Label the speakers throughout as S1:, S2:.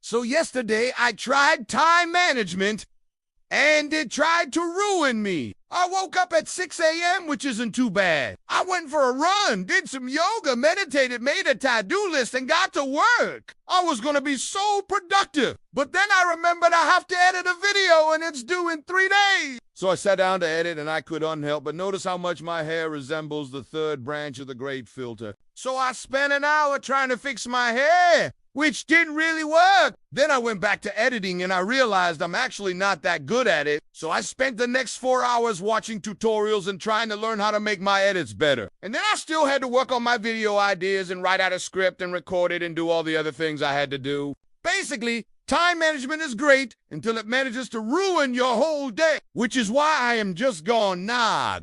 S1: So yesterday I tried time management and it tried to ruin me. I woke up at 6 a.m., which isn't too bad. I went for a run, did some yoga, meditated, made a to-do list, and got to work. I was going to be so productive. But then I remembered I have to edit a video and it's due in 3 days. So I sat down to edit and I could unhelp but notice how much my hair resembles the third branch of the great filter. So I spent an hour trying to fix my hair, which didn't really work. Then I went back to editing and I realized I'm actually not that good at it. So I spent the next 4 hours watching tutorials and trying to learn how to make my edits better. And then I still had to work on my video ideas and write out a script and record it and do all the other things I had to do. Basically, time management is great until it manages to ruin your whole day, which is why I am just gone,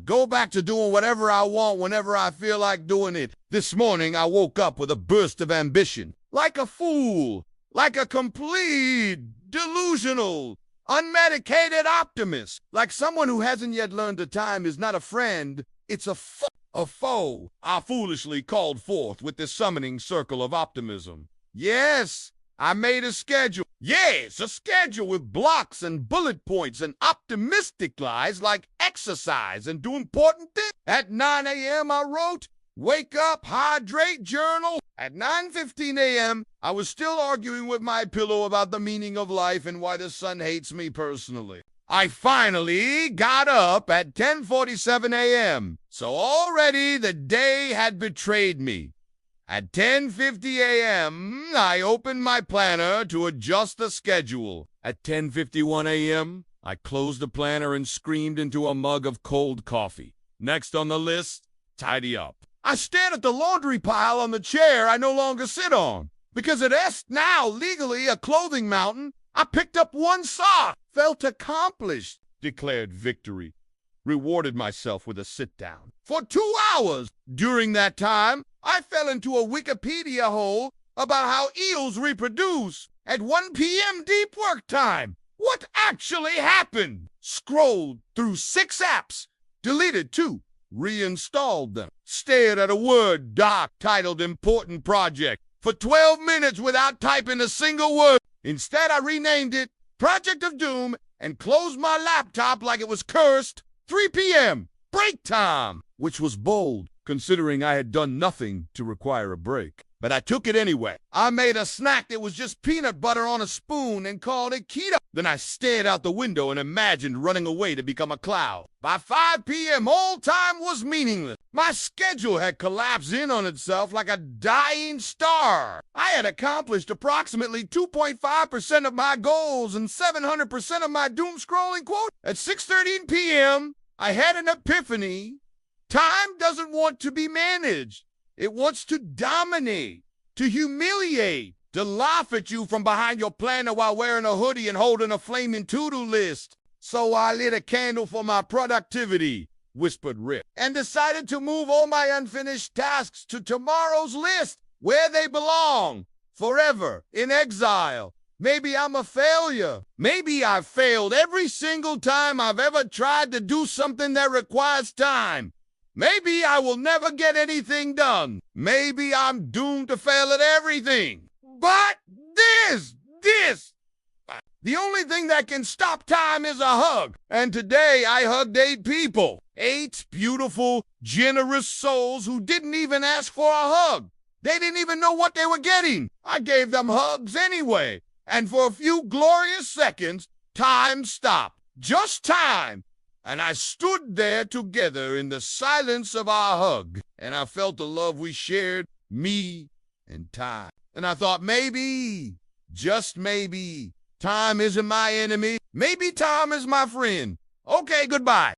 S1: go back to doing whatever I want whenever I feel like doing it. This morning, I woke up with a burst of ambition. Like a fool, like a complete, delusional, unmedicated optimist, like someone who hasn't yet learned that time is not a friend, it's a foe. I foolishly called forth with this summoning circle of optimism. Yes, I made a schedule. Yes, a schedule with blocks and bullet points and optimistic lies like exercise and do important things. At 9 a.m. I wrote, wake up, hydrate, journal. At 9:15 a.m., I was still arguing with my pillow about the meaning of life and why the sun hates me personally. I finally got up at 10:47 a.m., so already the day had betrayed me. At 10:50 a.m., I opened my planner to adjust the schedule. At 10:51 a.m., I closed the planner and screamed into a mug of cold coffee. Next on the list, tidy up. I stared at the laundry pile on the chair I no longer sit on. Because it is now legally a clothing mountain, I picked up one sock. Felt accomplished, declared victory. Rewarded myself with a sit-down. For 2 hours during that time, I fell into a Wikipedia hole about how eels reproduce at 1 p.m. deep work time. What actually happened? Scrolled through 6 apps, deleted 2. Reinstalled them, stared at a Word doc titled Important Project for 12 minutes without typing a single word. Instead, I renamed it Project of Doom and closed my laptop like it was cursed. 3 p.m. break time, which was bold, considering I had done nothing to require a break. But I took it anyway. I made a snack that was just peanut butter on a spoon and called it keto. Then I stared out the window and imagined running away to become a cloud. By 5 p.m., all time was meaningless. My schedule had collapsed in on itself like a dying star. I had accomplished approximately 2.5% of my goals and 700% of my doom scrolling quote. At 6:13 p.m., I had an epiphany. Time doesn't want to be managed. It wants to dominate, to humiliate, to laugh at you from behind your planner while wearing a hoodie and holding a flaming to-do list. So I lit a candle for my productivity, whispered Rip, and decided to move all my unfinished tasks to tomorrow's list, where they belong, forever, in exile. Maybe I'm a failure. Maybe I've failed every single time I've ever tried to do something that requires time. Maybe I will never get anything done. Maybe I'm doomed to fail at everything. But the only thing that can stop time is a hug. And today I hugged 8 people. 8 beautiful, generous souls who didn't even ask for a hug. They didn't even know what they were getting. I gave them hugs anyway. And for a few glorious seconds, time stopped. Just time. And I stood there together in the silence of our hug. And I felt the love we shared, me and time. And I thought maybe, just maybe, time isn't my enemy. Maybe time is my friend. Okay, goodbye.